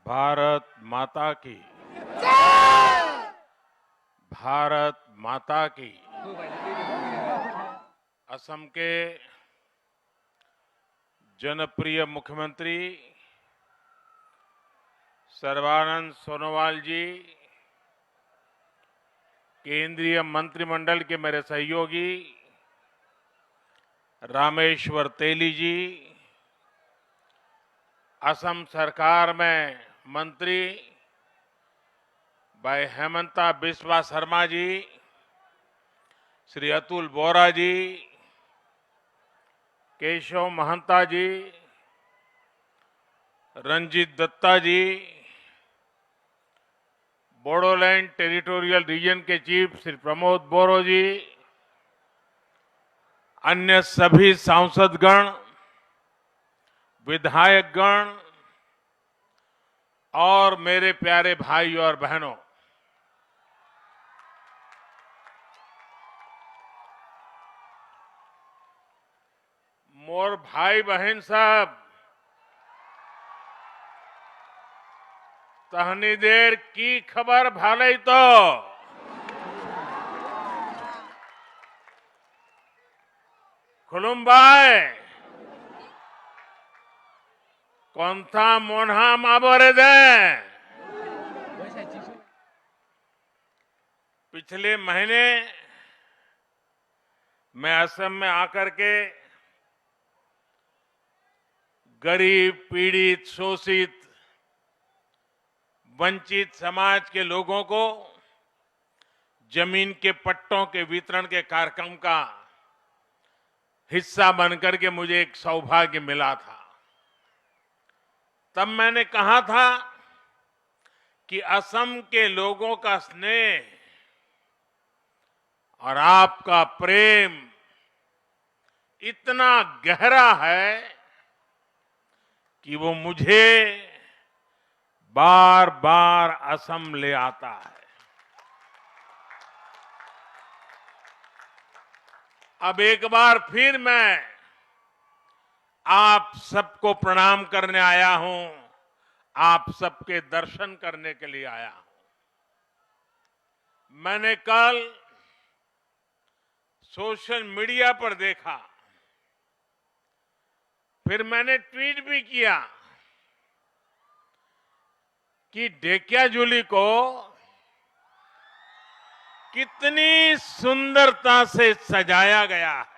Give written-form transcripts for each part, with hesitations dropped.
भारत माता की। भारत माता की। असम के जनप्रिय मुख्यमंत्री सर्बानंद सोनोवाल जी, केंद्रीय मंत्रिमंडल के मेरे सहयोगी रामेश्वर तेली जी, असम सरकार में मंत्री भाई हेमंता बिस्वा शर्मा जी, श्री अतुल बोरा जी, केशव महंता जी, रंजीत दत्ता जी, बोडोलैंड टेरिटोरियल रीजन के चीफ श्री प्रमोद बोरो जी, अन्य सभी सांसदगण, विधायकगण और मेरे प्यारे भाई और बहनों, मोर भाई बहन साहब, तहनी देर की खबर भाले तो खुलुमबाई कौन था मोन्हा माबोरे दे। पिछले महीने मैं असम में आकर के गरीब, पीड़ित, शोषित, वंचित समाज के लोगों को जमीन के पट्टों के वितरण के कार्यक्रम का हिस्सा बनकर के मुझे एक सौभाग्य मिला था। तब मैंने कहा था कि असम के लोगों का स्नेह और आपका प्रेम इतना गहरा है कि वो मुझे बार बार असम ले आता है। अब एक बार फिर मैं आप सबको प्रणाम करने आया हूं, आप सबके दर्शन करने के लिए आया हूं। मैंने कल सोशल मीडिया पर देखा, फिर मैंने ट्वीट भी किया कि ढेकियाजुली को कितनी सुंदरता से सजाया गया है।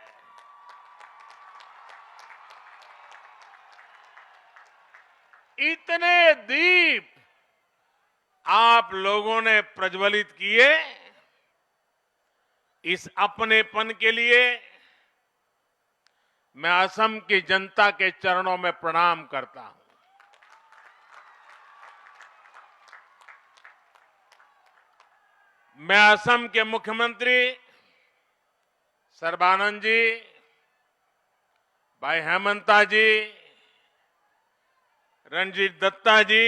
इतने दीप आप लोगों ने प्रज्वलित किए। इस अपनेपन के लिए मैं असम की जनता के चरणों में प्रणाम करता हूं। मैं असम के मुख्यमंत्री सर्बानंद जी, भाई हेमंता जी, रंजीत दत्ता जी,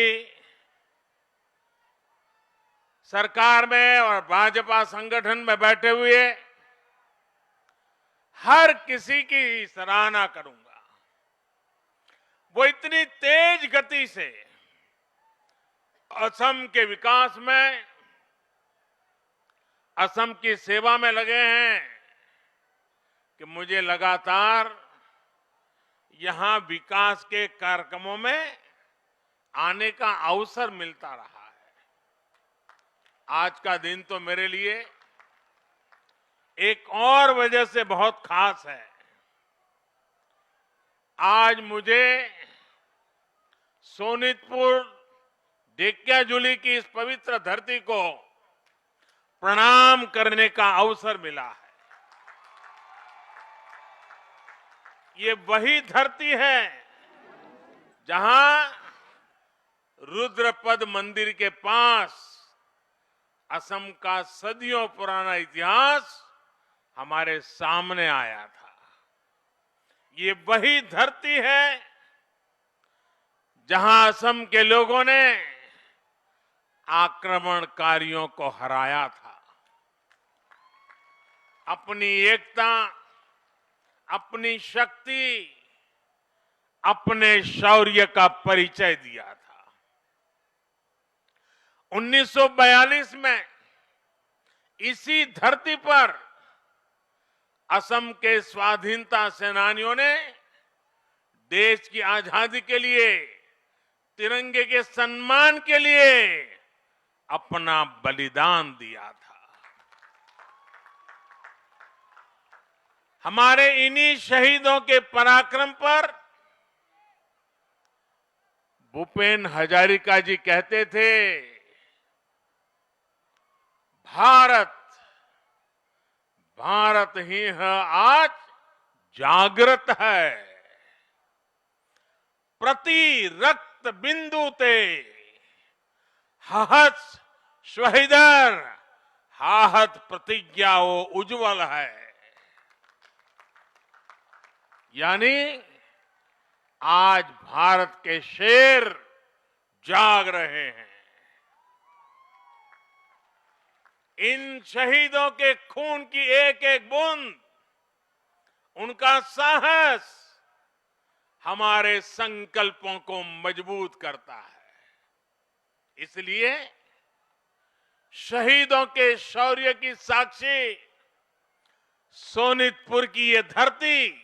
सरकार में और भाजपा संगठन में बैठे हुए हर किसी की सराहना करूंगा। वो इतनी तेज गति से असम के विकास में, असम की सेवा में लगे हैं कि मुझे लगातार यहां विकास के कार्यक्रमों में आने का अवसर मिलता रहा है। आज का दिन तो मेरे लिए एक और वजह से बहुत खास है। आज मुझे सोनितपुर ढेकियाजुली की इस पवित्र धरती को प्रणाम करने का अवसर मिला है। ये वही धरती है जहां रुद्रपद मंदिर के पास असम का सदियों पुराना इतिहास हमारे सामने आया था। ये वही धरती है जहां असम के लोगों ने आक्रमणकारियों को हराया था, अपनी एकता, अपनी शक्ति, अपने शौर्य का परिचय दिया था। 1942 में इसी धरती पर असम के स्वाधीनता सेनानियों ने देश की आजादी के लिए, तिरंगे के सम्मान के लिए अपना बलिदान दिया था। हमारे इन्हीं शहीदों के पराक्रम पर भूपेन हजारिका जी कहते थे, भारत भारत ही है आज जागृत है, प्रति रक्त बिंदु ते हहत शहीदर हाहत प्रतिज्ञाओ उज्जवल है। यानी आज भारत के शेर जाग रहे हैं। इन शहीदों के खून की एक एक बूंद, उनका साहस हमारे संकल्पों को मजबूत करता है। इसलिए शहीदों के शौर्य की साक्षी सोनितपुर की ये धरती,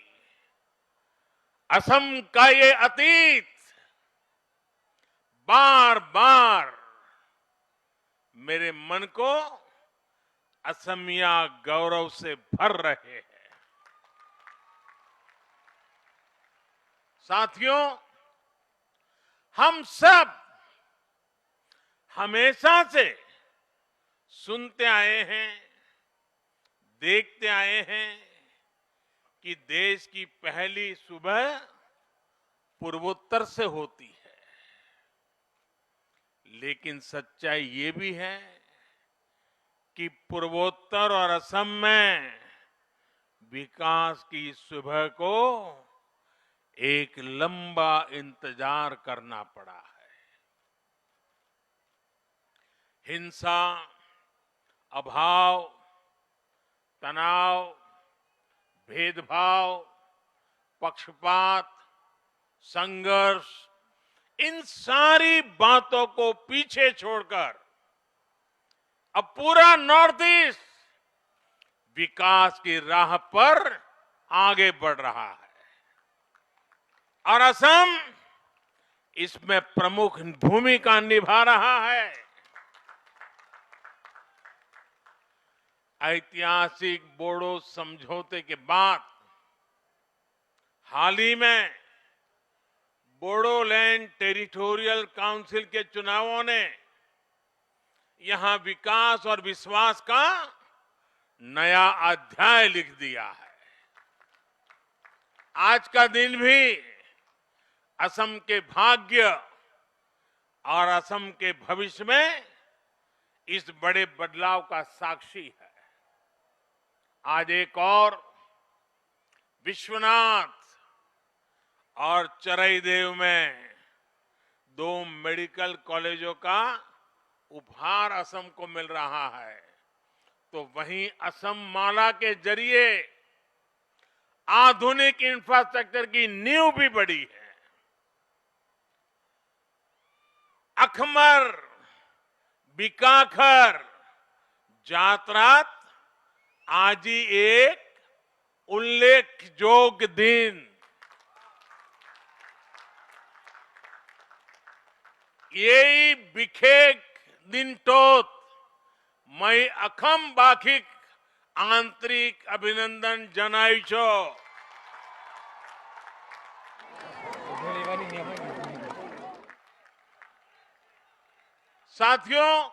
असम का ये अतीत बार बार मेरे मन को असमिया गौरव से भर रहे हैं। साथियों, हम सब हमेशा से सुनते आए हैं, देखते आए हैं कि देश की पहली सुबह पूर्वोत्तर से होती है। लेकिन सच्चाई ये भी है कि पूर्वोत्तर और असम में विकास की सुबह को एक लंबा इंतजार करना पड़ा है। हिंसा, अभाव, तनाव, भेदभाव, पक्षपात, संघर्ष, इन सारी बातों को पीछे छोड़कर अब पूरा नॉर्थ ईस्ट विकास की राह पर आगे बढ़ रहा है और असम इसमें प्रमुख भूमिका निभा रहा है। ऐतिहासिक बोडो समझौते के बाद हाल ही में बोडोलैंड टेरिटोरियल काउंसिल के चुनावों ने यहां विकास और विश्वास का नया अध्याय लिख दिया है। आज का दिन भी असम के भाग्य और असम के भविष्य में इस बड़े बदलाव का साक्षी है। आज एक और विश्वनाथ और चरईदेव में 2 मेडिकल कॉलेजों का उपहार असम को मिल रहा है, तो वहीं असम माला के जरिए आधुनिक इंफ्रास्ट्रक्चर की नींव भी बड़ी है। अखमर, बीकाखर, जातरात आज ही एक उल्लेखযোग्य दिन। यही बिखेक दिन टोत मैं अखम बाखिक आंतरिक अभिनंदन जनाइछो। साथियों,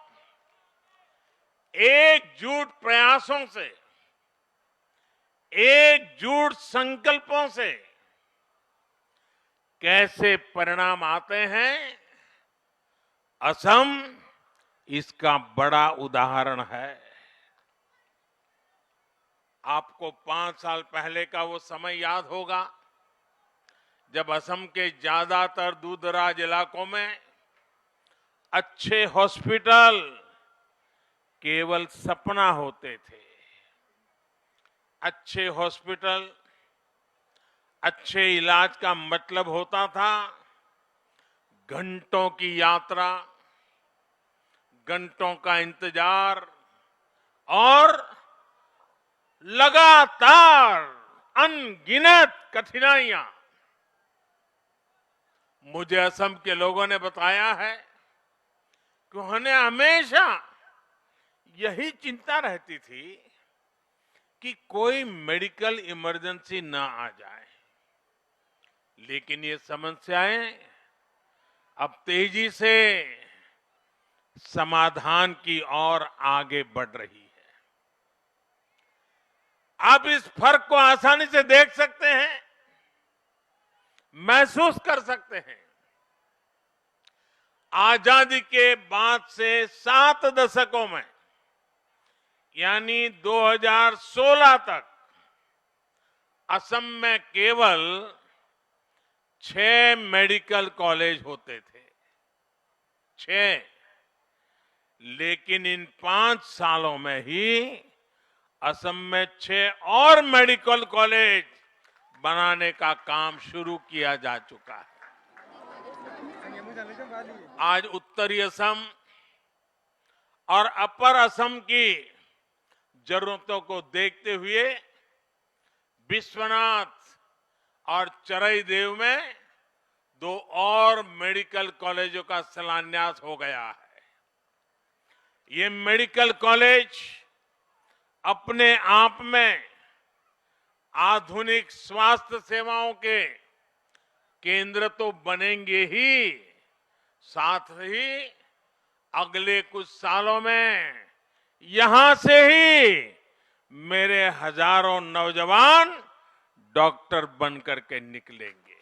एकजुट प्रयासों से, एकजुट संकल्पों से कैसे परिणाम आते हैं, असम इसका बड़ा उदाहरण है। आपको 5 साल पहले का वो समय याद होगा जब असम के ज्यादातर दूरदराज इलाकों में अच्छे हॉस्पिटल केवल सपना होते थे। अच्छे हॉस्पिटल, अच्छे इलाज का मतलब होता था घंटों की यात्रा, घंटों का इंतजार और लगातार अनगिनत कठिनाइयां। मुझे असम के लोगों ने बताया है कि उन्हें हमेशा यही चिंता रहती थी कि कोई मेडिकल इमरजेंसी ना आ जाए, लेकिन ये समस्याएं अब तेजी से समाधान की ओर आगे बढ़ रही है। आप इस फर्क को आसानी से देख सकते हैं, महसूस कर सकते हैं। आजादी के बाद से 7 दशकों में, यानी 2016 तक असम में केवल 6 मेडिकल कॉलेज होते थे। 6। लेकिन इन 5 सालों में ही असम में 6 और मेडिकल कॉलेज बनाने का काम शुरू किया जा चुका है। आज उत्तरी असम और अपर असम की जरूरतों को देखते हुए बिश्वनाथ और चरईदेव में 2 और मेडिकल कॉलेजों का शिलान्यास हो गया है। ये मेडिकल कॉलेज अपने आप में आधुनिक स्वास्थ्य सेवाओं के केंद्र तो बनेंगे ही, साथ ही अगले कुछ सालों में यहां से ही मेरे हजारों नौजवान डॉक्टर बनकर के निकलेंगे।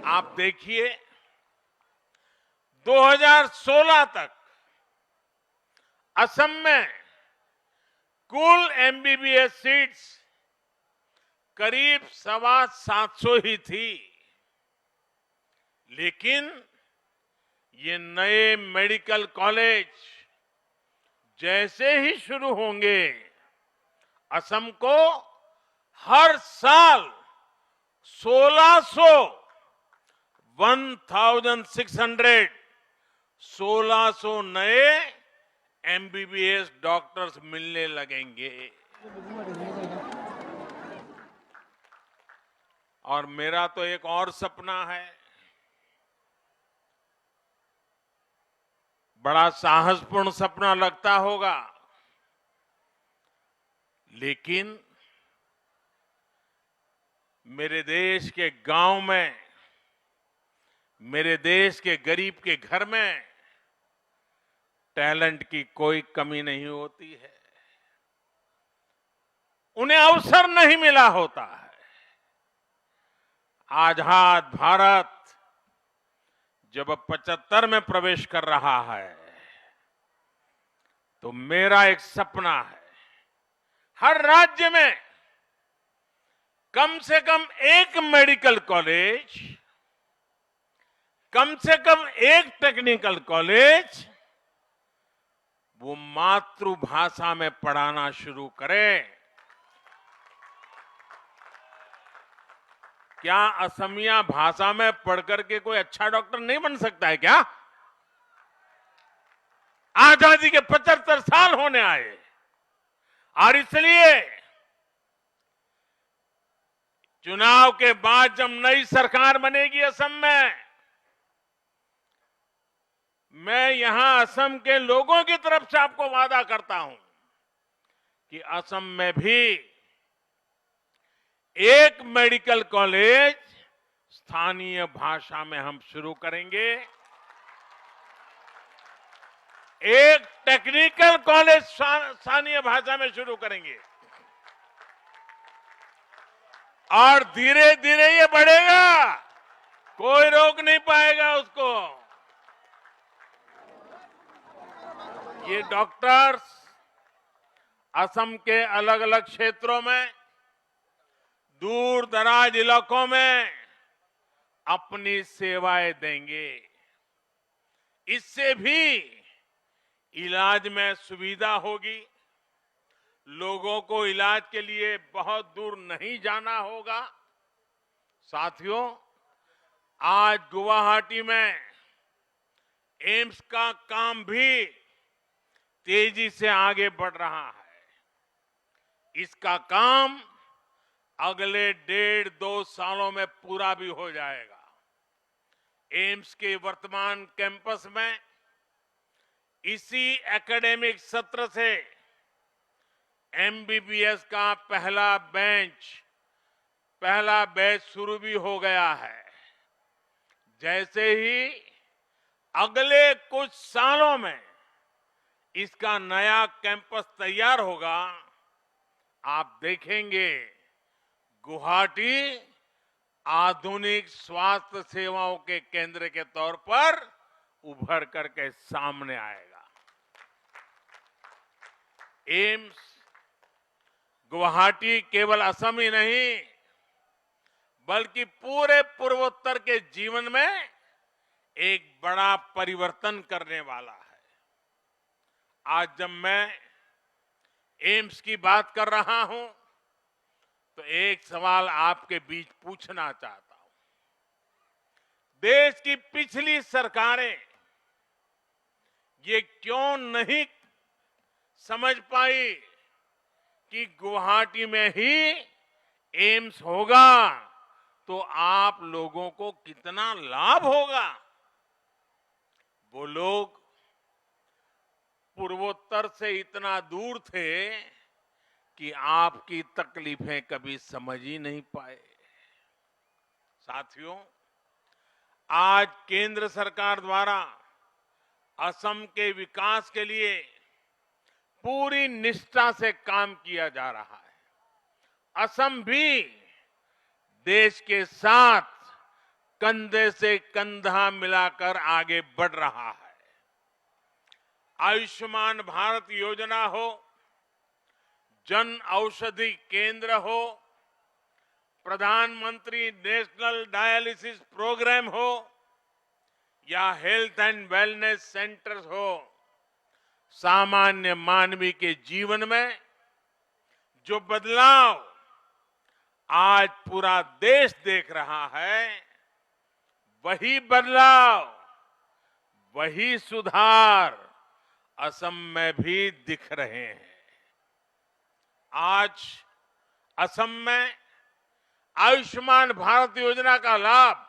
आप देखिए, 2016 तक असम में कुल एमबीबीएस सीट्स करीब 750 ही थी, लेकिन ये नए मेडिकल कॉलेज जैसे ही शुरू होंगे, असम को हर साल 1600 नए एमबीबीएस डॉक्टर्स मिलने लगेंगे। और मेरा तो एक और सपना है, बड़ा साहसपूर्ण सपना लगता होगा, लेकिन मेरे देश के गांव में, मेरे देश के गरीब के घर में टैलेंट की कोई कमी नहीं होती है। उन्हें अवसर नहीं मिला होता है। आजाद भारत जब 75 में प्रवेश कर रहा है, तो मेरा एक सपना है, हर राज्य में कम से कम एक मेडिकल कॉलेज, कम से कम एक टेक्निकल कॉलेज वो मातृभाषा में पढ़ाना शुरू करें। क्या असमिया भाषा में पढ़कर के कोई अच्छा डॉक्टर नहीं बन सकता है क्या? आजादी के 75 साल होने आए, और इसलिए चुनाव के बाद जब नई सरकार बनेगी असम में, मैं यहां असम के लोगों की तरफ से आपको वादा करता हूं कि असम में भी एक मेडिकल कॉलेज स्थानीय भाषा में हम शुरू करेंगे, एक टेक्निकल कॉलेज स्थानीय भाषा में शुरू करेंगे, और धीरे धीरे ये बढ़ेगा, कोई रोक नहीं पाएगा उसको। ये डॉक्टर्स असम के अलग अलग क्षेत्रों में, दूर दराज इलाकों में अपनी सेवाएं देंगे। इससे भी इलाज में सुविधा होगी, लोगों को इलाज के लिए बहुत दूर नहीं जाना होगा। साथियों, आज गुवाहाटी में एम्स का काम भी तेजी से आगे बढ़ रहा है। इसका काम अगले 1.5-2 सालों में पूरा भी हो जाएगा। एम्स के वर्तमान कैंपस में इसी एकेडमिक सत्र से एमबीबीएस का पहला बैच शुरू भी हो गया है। जैसे ही अगले कुछ सालों में इसका नया कैंपस तैयार होगा, आप देखेंगे गुवाहाटी आधुनिक स्वास्थ्य सेवाओं के केंद्र के तौर पर उभर करके सामने आएगा। एम्स गुवाहाटी केवल असम ही नहीं, बल्कि पूरे पूर्वोत्तर के जीवन में एक बड़ा परिवर्तन करने वाला है। आज जब मैं एम्स की बात कर रहा हूं, तो एक सवाल आपके बीच पूछना चाहता हूं। देश की पिछली सरकारें ये क्यों नहीं समझ पाई कि गुवाहाटी में ही एम्स होगा तो आप लोगों को कितना लाभ होगा? वो लोग पूर्वोत्तर से इतना दूर थे कि आपकी तकलीफें कभी समझ ही नहीं पाए। साथियों, आज केंद्र सरकार द्वारा असम के विकास के लिए पूरी निष्ठा से काम किया जा रहा है। असम भी देश के साथ कंधे से कंधा मिलाकर आगे बढ़ रहा है। आयुष्मान भारत योजना हो, जन औषधि केंद्र हो, प्रधानमंत्री नेशनल डायलिसिस प्रोग्राम हो या हेल्थ एंड वेलनेस सेंटर्स हो, सामान्य मानवी के जीवन में जो बदलाव आज पूरा देश देख रहा है, वही बदलाव, वही सुधार असम में भी दिख रहे हैं। आज असम में आयुष्मान भारत योजना का लाभ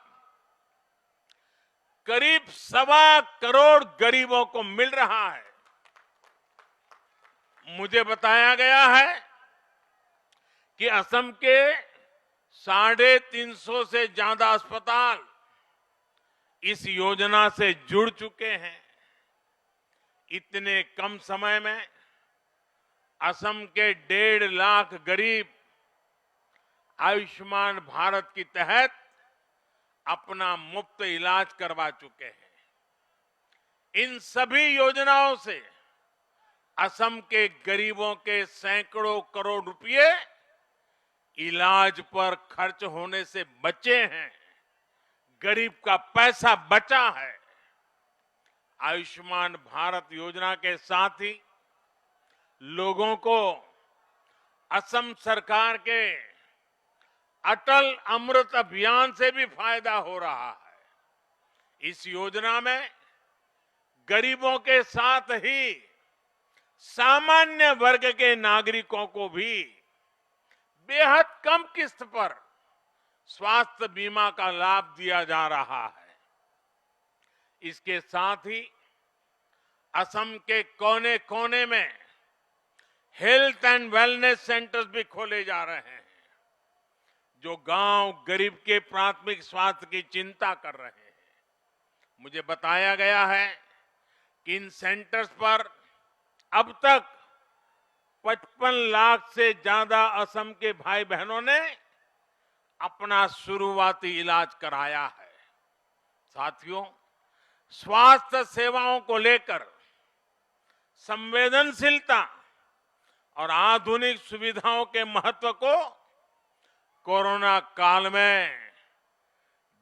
करीब 1.25 करोड़ गरीबों को मिल रहा है। मुझे बताया गया है कि असम के 350 से ज्यादा अस्पताल इस योजना से जुड़ चुके हैं। इतने कम समय में असम के 1.5 लाख गरीब आयुष्मान भारत के तहत अपना मुफ्त इलाज करवा चुके हैं। इन सभी योजनाओं से असम के गरीबों के सैकड़ों करोड़ रुपए इलाज पर खर्च होने से बचे हैं। गरीब का पैसा बचा है। आयुष्मान भारत योजना के साथ ही लोगों को असम सरकार के अटल अमृत अभियान से भी फायदा हो रहा है। इस योजना में गरीबों के साथ ही सामान्य वर्ग के नागरिकों को भी बेहद कम किस्त पर स्वास्थ्य बीमा का लाभ दिया जा रहा है। इसके साथ ही असम के कोने कोने में हेल्थ एंड वेलनेस सेंटर्स भी खोले जा रहे हैं, जो गांव गरीब के प्राथमिक स्वास्थ्य की चिंता कर रहे हैं। मुझे बताया गया है कि इन सेंटर्स पर अब तक 55 लाख से ज्यादा असम के भाई बहनों ने अपना शुरुआती इलाज कराया है। साथियों, स्वास्थ्य सेवाओं को लेकर संवेदनशीलता और आधुनिक सुविधाओं के महत्व को कोरोना काल में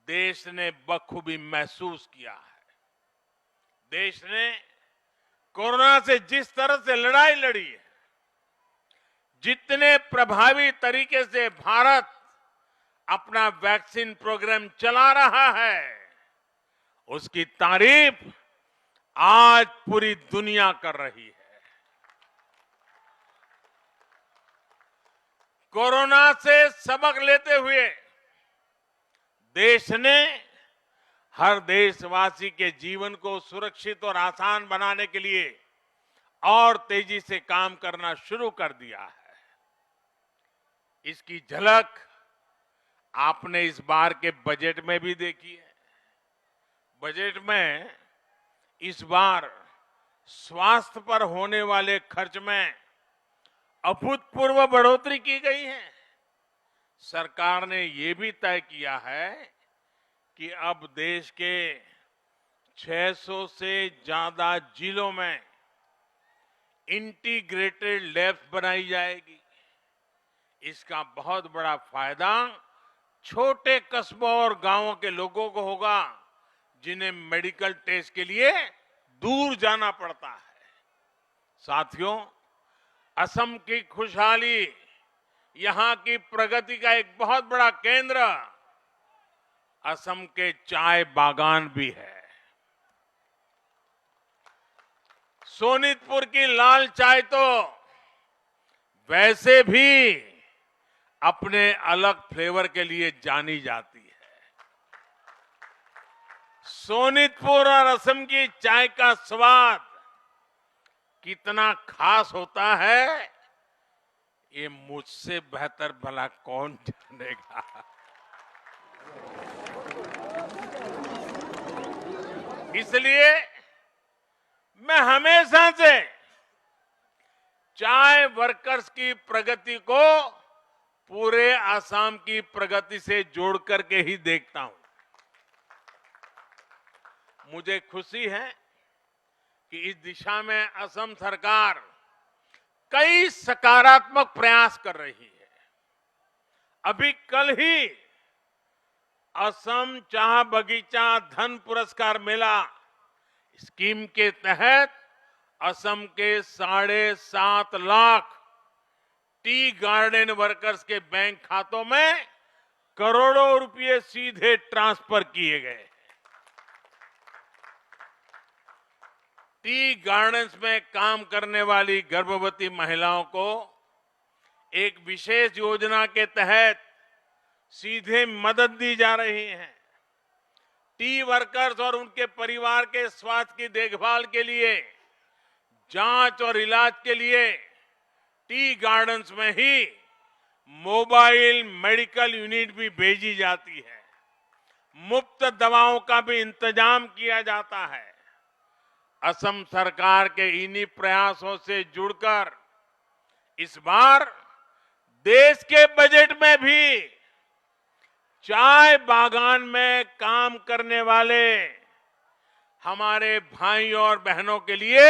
देश ने बखूबी महसूस किया है। देश ने कोरोना से जिस तरह से लड़ाई लड़ी है, जितने प्रभावी तरीके से भारत अपना वैक्सीन प्रोग्राम चला रहा है, उसकी तारीफ आज पूरी दुनिया कर रही है। कोरोना से सबक लेते हुए देश ने हर देशवासी के जीवन को सुरक्षित और आसान बनाने के लिए और तेजी से काम करना शुरू कर दिया है। इसकी झलक आपने इस बार के बजट में भी देखी है। बजट में इस बार स्वास्थ्य पर होने वाले खर्च में अभूतपूर्व बढ़ोतरी की गई है। सरकार ने ये भी तय किया है कि अब देश के 600 से ज्यादा जिलों में इंटीग्रेटेड लैब्स बनाई जाएगी। इसका बहुत बड़ा फायदा छोटे कस्बों और गांवों के लोगों को होगा, जिन्हें मेडिकल टेस्ट के लिए दूर जाना पड़ता है। साथियों, असम की खुशहाली यहां की प्रगति का एक बहुत बड़ा केंद्र असम के चाय बागान भी है। सोनितपुर की लाल चाय तो वैसे भी अपने अलग फ्लेवर के लिए जानी जाती है। सोनितपुर और असम की चाय का स्वाद कितना खास होता है, ये मुझसे बेहतर भला कौन जानेगा। इसलिए मैं हमेशा से चाय वर्कर्स की प्रगति को पूरे असम की प्रगति से जोड़ करके ही देखता हूं। मुझे खुशी है कि इस दिशा में असम सरकार कई सकारात्मक प्रयास कर रही है। अभी कल ही असम चाह बगीचा धन पुरस्कार मिला। स्कीम के तहत असम के 7.5 लाख टी गार्डन वर्कर्स के बैंक खातों में करोड़ों रुपए सीधे ट्रांसफर किए गए। टी गार्डन्स में काम करने वाली गर्भवती महिलाओं को एक विशेष योजना के तहत सीधे मदद दी जा रही है। टी वर्कर्स और उनके परिवार के स्वास्थ्य की देखभाल के लिए, जांच और इलाज के लिए टी गार्डन्स में ही मोबाइल मेडिकल यूनिट भी भेजी जाती है। मुफ्त दवाओं का भी इंतजाम किया जाता है। असम सरकार के इन्हीं प्रयासों से जुड़कर इस बार देश के बजट में भी चाय बागान में काम करने वाले हमारे भाइयों और बहनों के लिए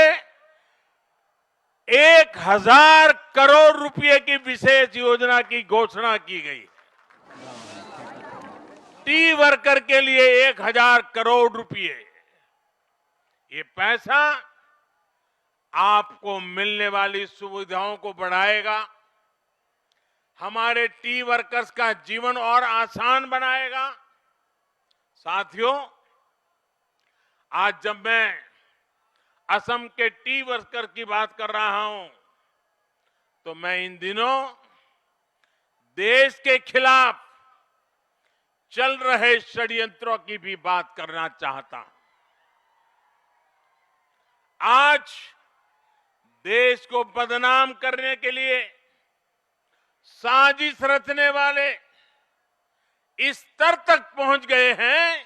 1000 करोड़ रुपए की विशेष योजना की घोषणा की गई। टी वर्कर के लिए 1000 करोड़ रुपए। ये पैसा आपको मिलने वाली सुविधाओं को बढ़ाएगा, हमारे टी वर्कर्स का जीवन और आसान बनाएगा। साथियों, आज जब मैं असम के टी वर्कर की बात कर रहा हूं, तो मैं इन दिनों देश के खिलाफ चल रहे षड्यंत्रों की भी बात करना चाहता हूं। आज देश को बदनाम करने के लिए साजिश रचने वाले इस स्तर तक पहुंच गए हैं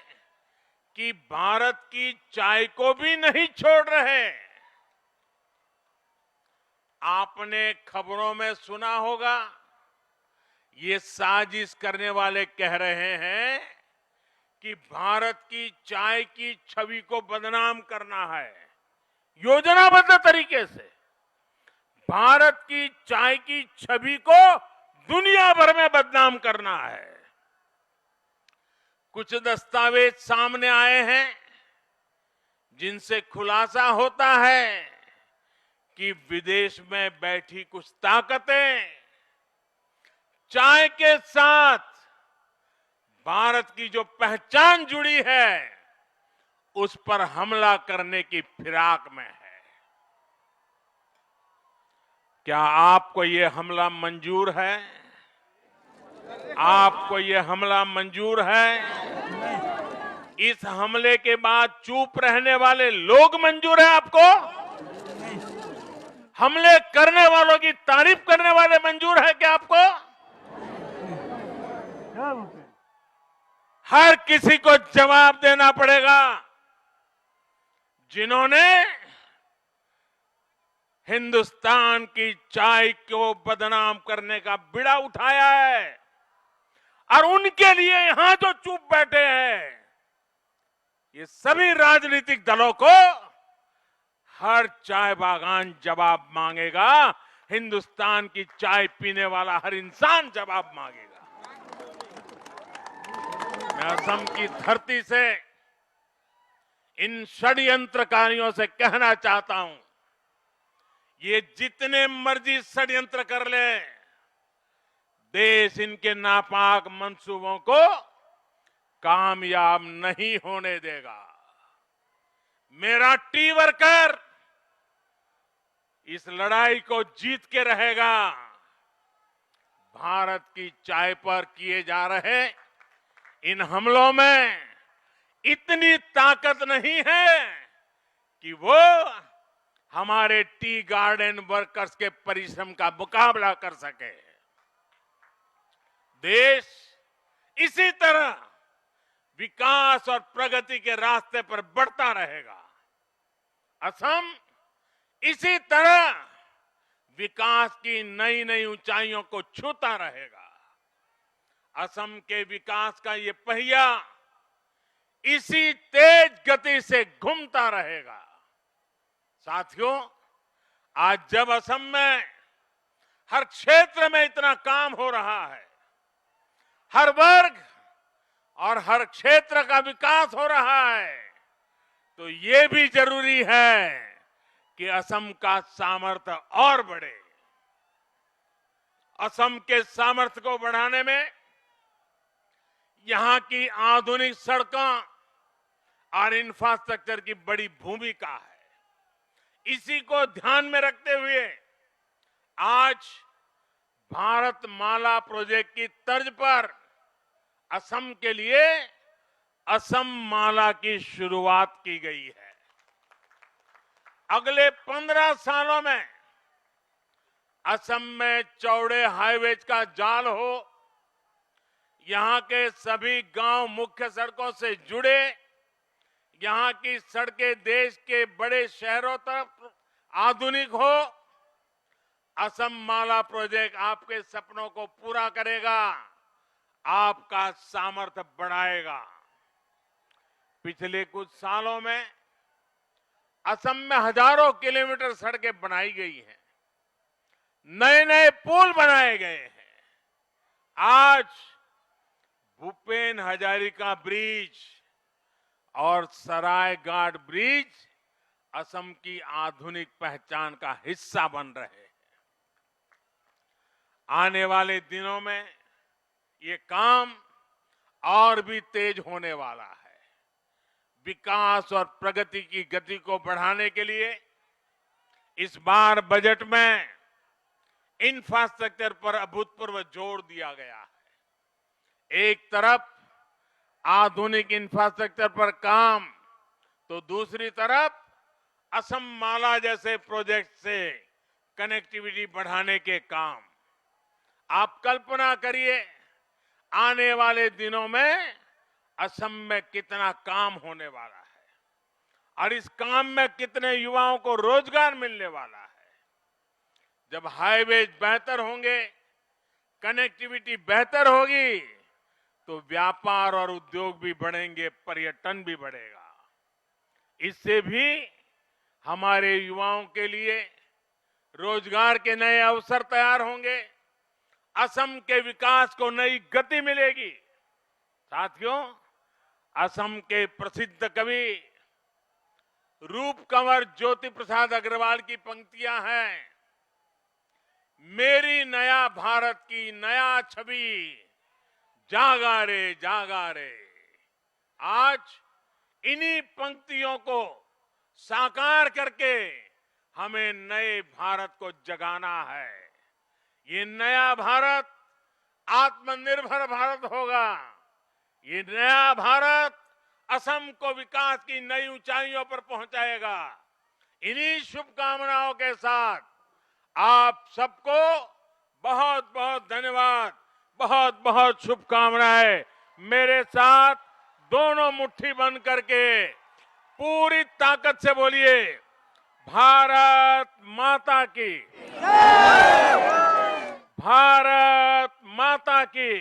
कि भारत की चाय को भी नहीं छोड़ रहे। आपने खबरों में सुना होगा, ये साजिश करने वाले कह रहे हैं कि भारत की चाय की छवि को बदनाम करना है। योजनाबद्ध तरीके से भारत की चाय की छवि को दुनिया भर में बदनाम करना है। कुछ दस्तावेज सामने आए हैं जिनसे खुलासा होता है कि विदेश में बैठी कुछ ताकतें चाय के साथ भारत की जो पहचान जुड़ी है उस पर हमला करने की फिराक में है। क्या आपको ये हमला मंजूर है? आपको ये हमला मंजूर है? इस हमले के बाद चुप रहने वाले लोग मंजूर है आपको? हमले करने वालों की तारीफ करने वाले मंजूर है क्या आपको? हर किसी को जवाब देना पड़ेगा जिन्होंने हिंदुस्तान की चाय को बदनाम करने का बीड़ा उठाया है। और उनके लिए यहां जो चुप बैठे हैं, ये सभी राजनीतिक दलों को हर चाय बागान जवाब मांगेगा। हिंदुस्तान की चाय पीने वाला हर इंसान जवाब मांगेगा। मैं असम की धरती से इन षड्यंत्रकारियों से कहना चाहता हूं, ये जितने मर्जी षड्यंत्र कर ले, देश इनके नापाक मंसूबों को कामयाब नहीं होने देगा। मेरा टी वर्कर इस लड़ाई को जीत के रहेगा। भारत की चाय पर किए जा रहे इन हमलों में इतनी ताकत नहीं है कि वो हमारे टी गार्डन वर्कर्स के परिश्रम का मुकाबला कर सके। देश इसी तरह विकास और प्रगति के रास्ते पर बढ़ता रहेगा। असम इसी तरह विकास की नई नई ऊंचाइयों को छूता रहेगा। असम के विकास का ये पहिया इसी तेज गति से घूमता रहेगा। साथियों, आज जब असम में हर क्षेत्र में इतना काम हो रहा है, हर वर्ग और हर क्षेत्र का विकास हो रहा है, तो ये भी जरूरी है कि असम का सामर्थ्य और बढ़े। असम के सामर्थ्य को बढ़ाने में यहां की आधुनिक सड़कों और इंफ्रास्ट्रक्चर की बड़ी भूमिका है। इसी को ध्यान में रखते हुए आज भारत माला प्रोजेक्ट की तर्ज पर असम के लिए असम माला की शुरुआत की गई है। अगले 15 सालों में असम में चौड़े हाईवेज का जाल हो, यहां के सभी गांव मुख्य सड़कों से जुड़े, यहां की सड़कें देश के बड़े शहरों तक आधुनिक हो। असम माला प्रोजेक्ट आपके सपनों को पूरा करेगा, आपका सामर्थ्य बढ़ाएगा। पिछले कुछ सालों में असम में हजारों किलोमीटर सड़कें बनाई गई हैं, नए नए पुल बनाए गए हैं। आज भूपेन हजारिका ब्रिज और सरायघाट ब्रिज असम की आधुनिक पहचान का हिस्सा बन रहे हैं। आने वाले दिनों में ये काम और भी तेज होने वाला है। विकास और प्रगति की गति को बढ़ाने के लिए इस बार बजट में इंफ्रास्ट्रक्चर पर अभूतपूर्व जोर दिया गया है। एक तरफ आधुनिक इंफ्रास्ट्रक्चर पर काम, तो दूसरी तरफ असम माला जैसे प्रोजेक्ट से कनेक्टिविटी बढ़ाने के काम। आप कल्पना करिए, आने वाले दिनों में असम में कितना काम होने वाला है और इस काम में कितने युवाओं को रोजगार मिलने वाला है। जब हाईवेज बेहतर होंगे, कनेक्टिविटी बेहतर होगी, तो व्यापार और उद्योग भी बढ़ेंगे, पर्यटन भी बढ़ेगा। इससे भी हमारे युवाओं के लिए रोजगार के नए अवसर तैयार होंगे, असम के विकास को नई गति मिलेगी। साथियों, असम के प्रसिद्ध कवि रूप कंवर ज्योति प्रसाद अग्रवाल की पंक्तियां हैं, मेरी नया भारत की नया छवि जागा रे जागा रे। आज इन्हीं पंक्तियों को साकार करके हमें नए भारत को जगाना है। ये नया भारत आत्मनिर्भर भारत होगा। ये नया भारत असम को विकास की नई ऊंचाइयों पर पहुंचाएगा। इन्हीं शुभकामनाओं के साथ आप सबको बहुत बहुत धन्यवाद, बहुत बहुत शुभकामनाएं। मेरे साथ दोनों मुट्ठी बंद करके पूरी ताकत से बोलिए, भारत माता की, भारत माता की।